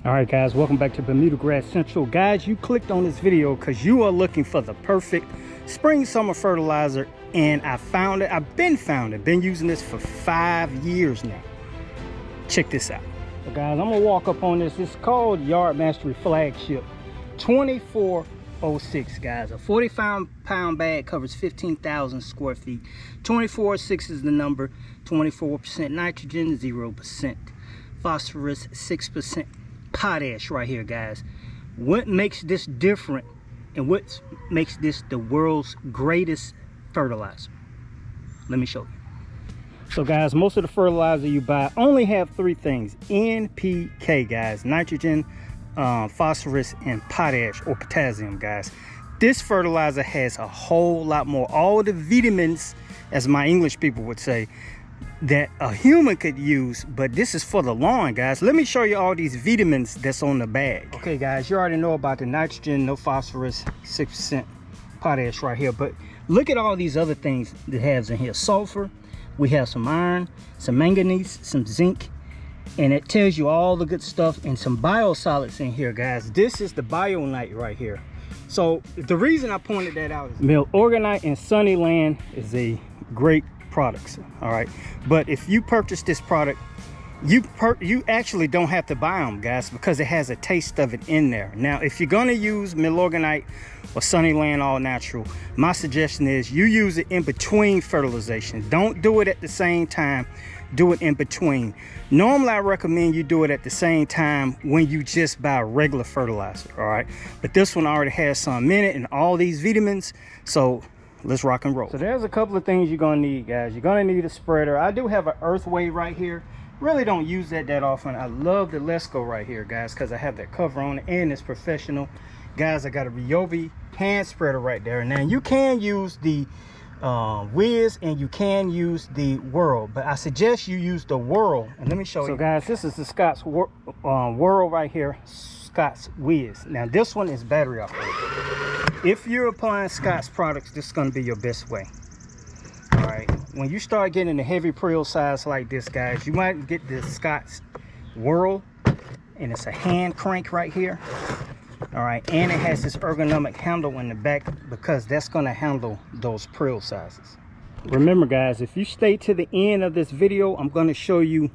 All right, guys, welcome back to Bermuda Grass Central. Guys, you clicked on this video because you are looking for the perfect spring summer fertilizer, and I found it. I've been using this for 5 years now. Check this out. So guys, I'm gonna walk up on this. It's called YardMastery Flagship 2406, guys. A 45-pound bag covers 15,000 square feet. 2406 is the number. 24% nitrogen, 0% phosphorus, 6% potash right here, guys. What makes this different and what makes this the world's greatest fertilizer? Let me show you. So guys, most of the fertilizer you buy only have 3 things: NPK, guys, nitrogen, phosphorus, and potash or potassium, guys. This fertilizer has a whole lot more, all the vitamins, as my English people would say, that a human could use, but this is for the lawn, guys. Let me show you all these vitamins that's on the bag. Okay, guys, you already know about the nitrogen, no phosphorus, 6% potash right here, but look at all these other things that it has in here. Sulfur, we have some iron, some manganese, some zinc, and it tells you all the good stuff, and some biosolids in here, guys. This is the Bionite right here. So the reason I pointed that out is Milorganite and Sunnyland is a great products, all right, but if you purchase this product, you actually don't have to buy them, guys, because it has a taste of it in there. Now, if you're going to use Milorganite or Sunnyland all natural, my suggestion is you use it in between fertilization. Don't do it at the same time, do it in between. Normally I recommend you do it at the same time when you just buy regular fertilizer, all right, but this one already has some in it and all these vitamins, so let's rock and roll. So there's a couple of things you're gonna need, guys. You're gonna need a spreader. I do have an Earthway right here. Really don't use that often. I love the Let's Go right here, guys, because I have that cover on it and it's professional. Guys, I got a Ryobi hand spreader right there. Now you can use the Wiz and you can use the Whirl, but I suggest you use the Whirl. And let me show you. So guys, this is the Scott's Whirl right here, Scott's Wiz. Now this one is battery operated. If you're applying Scott's products, this is going to be your best way. All right, when you start getting the heavy prill size like this, guys, you might get the Scott's Whirl, and it's a hand crank right here. All right, and it has this ergonomic handle in the back because that's going to handle those prill sizes. Remember, guys, if you stay to the end of this video, I'm going to show you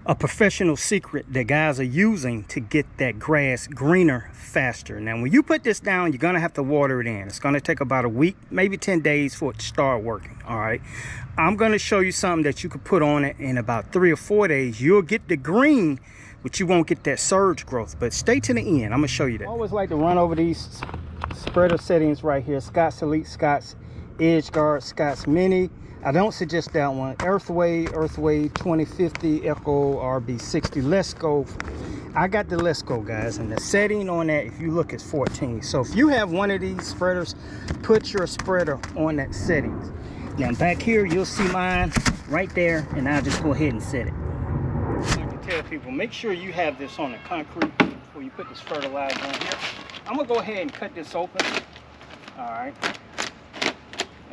a professional secret that guys are using to get that grass greener faster. Now, when you put this down, you're gonna have to water it in. It's gonna take about a week, maybe 10 days for it to start working. All right, I'm gonna show you something that you could put on it in about 3 or 4 days. You'll get the green, but you won't get that surge growth. But stay to the end, I'm gonna show you that. I always like to run over these spreader settings right here: Scott's Elite, Scott's Edge Guard, Scott's Mini. I don't suggest that one. Earthway 2050, Echo RB60. Let's Go. I got the Let's Go, guys, and the setting on that, if you look, is 14. So if you have one of these spreaders, put your spreader on that settings. Now back here, you'll see mine right there, and I'll just go ahead and set it. I like to tell people, make sure you have this on the concrete before you put this fertilizer on here. I'm gonna go ahead and cut this open. All right.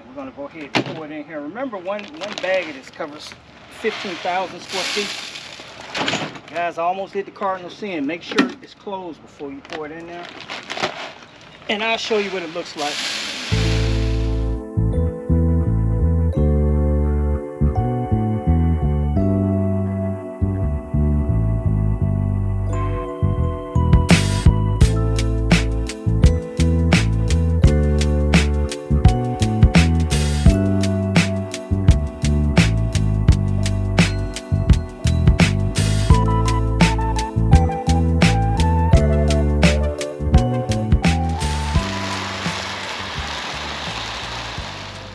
We're going to go ahead and pour it in here. Remember, one bag of this covers 15,000 square feet. Guys, I almost did the cardinal sin. Make sure it's closed before you pour it in there. And I'll show you what it looks like.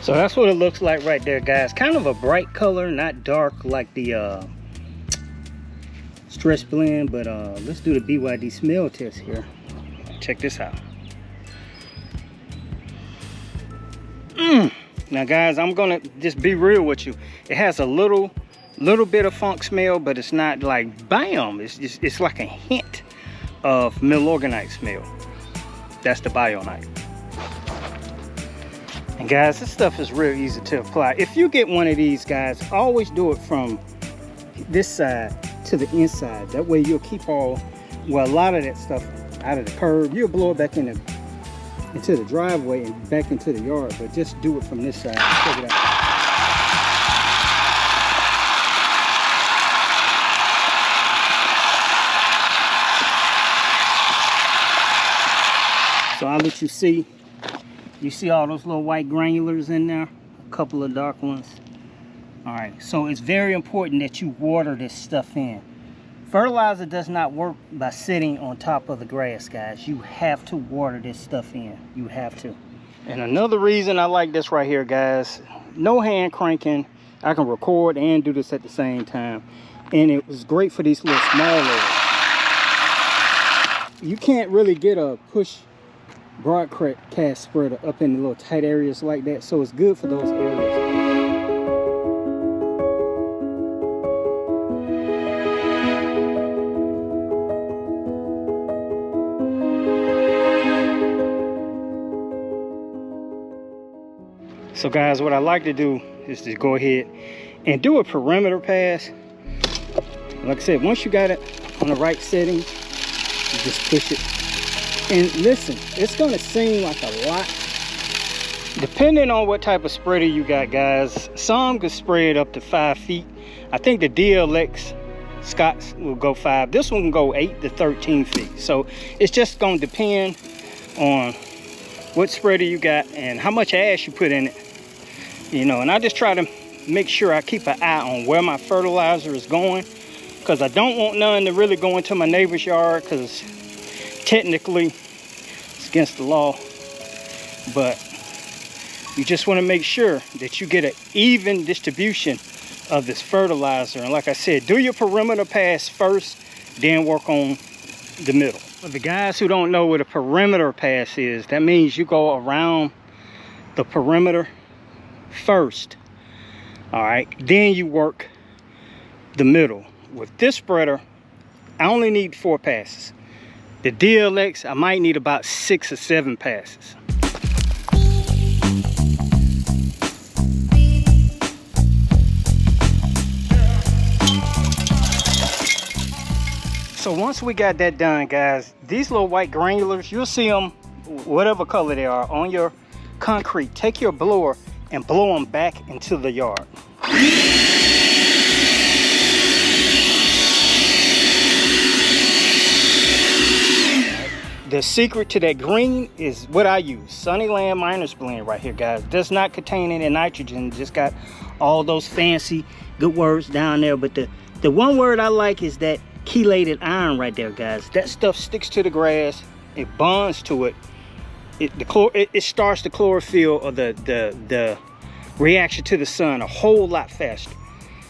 So that's what it looks like right there, guys. Kind of a bright color, not dark like the Stretch Blend, but let's do the BYD smell test here. Check this out. Now guys, I'm gonna just be real with you. It has a little bit of funk smell, but it's not like bam. It's like a hint of Milorganite smell. That's the Bionite. And guys, this stuff is real easy to apply. If you get one of these, guys, always do it from this side to the inside. That way you'll keep all well, a lot of that stuff out of the curb. You'll blow it back into the driveway and back into the yard, but just do it from this side. Check it out. So I'll let you see. You see all those little white granulars in there? A couple of dark ones. All right, so it's very important that you water this stuff in. Fertilizer does not work by sitting on top of the grass, guys. You have to water this stuff in. You have to. And another reason I like this right here, guys, no hand cranking. I can record and do this at the same time. And it was great for these little small areas. You can't really get a push broadcast spreader up in the little tight areas like that, so it's good for those areas. So guys, what I like to do is to go ahead and do a perimeter pass. Like I said, once you got it on the right setting, you just push it. And listen, it's going to seem like a lot. Depending on what type of spreader you got, guys, some can spread up to 5 feet. I think the DLX Scott's will go 5. This one can go 8 to 13 feet. So it's just going to depend on what spreader you got and how much ash you put in it. You know, and I just try to make sure I keep an eye on where my fertilizer is going, because I don't want none to really go into my neighbor's yard, because technically it's against the law. But you just want to make sure that you get an even distribution of this fertilizer. And like I said, do your perimeter pass first, then work on the middle. For the guys who don't know what a perimeter pass is, that means you go around the perimeter first, all right, then you work the middle. With this spreader, I only need 4 passes. The DLX, I might need about 6 or 7 passes. So once we got that done, guys, these little white granulars, you'll see them whatever color they are on your concrete. Take your blower and blow them back into the yard. The secret to that green is what I use. Sunnyland Miners Blend right here, guys. Does not contain any nitrogen. Just got all those fancy good words down there. But the one word I like is that chelated iron right there, guys. That stuff sticks to the grass. It bonds to it. It starts the chlorophyll or the reaction to the sun a whole lot faster.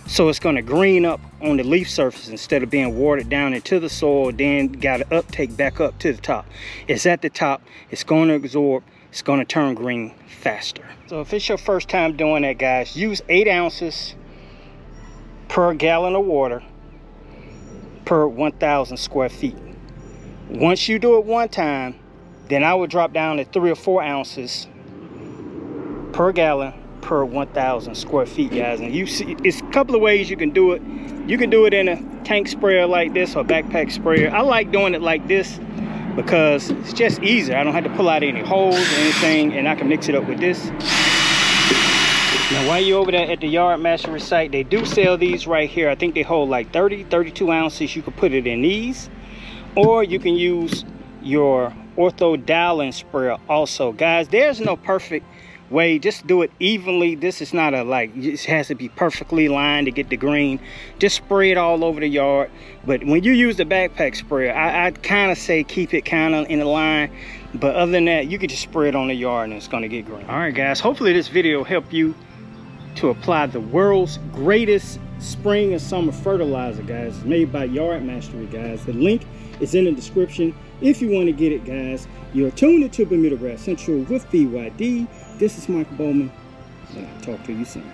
So it's going to green up on the leaf surface instead of being watered down into the soil, then got to uptake back up to the top. It's at the top. It's going to absorb. It's going to turn green faster. So if it's your first time doing that, guys, use 8 ounces per gallon of water per 1,000 square feet. Once you do it one time, then I would drop down to 3 or 4 ounces per gallon per 1,000 square feet, guys. And you see, it's a couple of ways you can do it. You can do it in a tank sprayer like this or backpack sprayer. I like doing it like this because it's just easier. I don't have to pull out any holes or anything, and I can mix it up with this. Now while you're over there at the YardMastery site, they do sell these right here. I think they hold like 32 ounces. You can put it in these, or you can use your orthodilin sprayer also. Guys, there's no perfect way. Just do it evenly. This is not a like, it has to be perfectly lined to get the green. Just spray it all over the yard. But when you use the backpack sprayer, I kind of say keep it kind of in the line. But other than that, you can just spray it on the yard and it's going to get green. All right, guys, hopefully this video helped you to apply the world's greatest spring and summer fertilizer, guys. It's made by YardMastery, guys. The link is in the description if you want to get it, guys. You're tuned into Bermuda Grass Central with BYD. This is Michael Bowman, and I'll talk to you soon.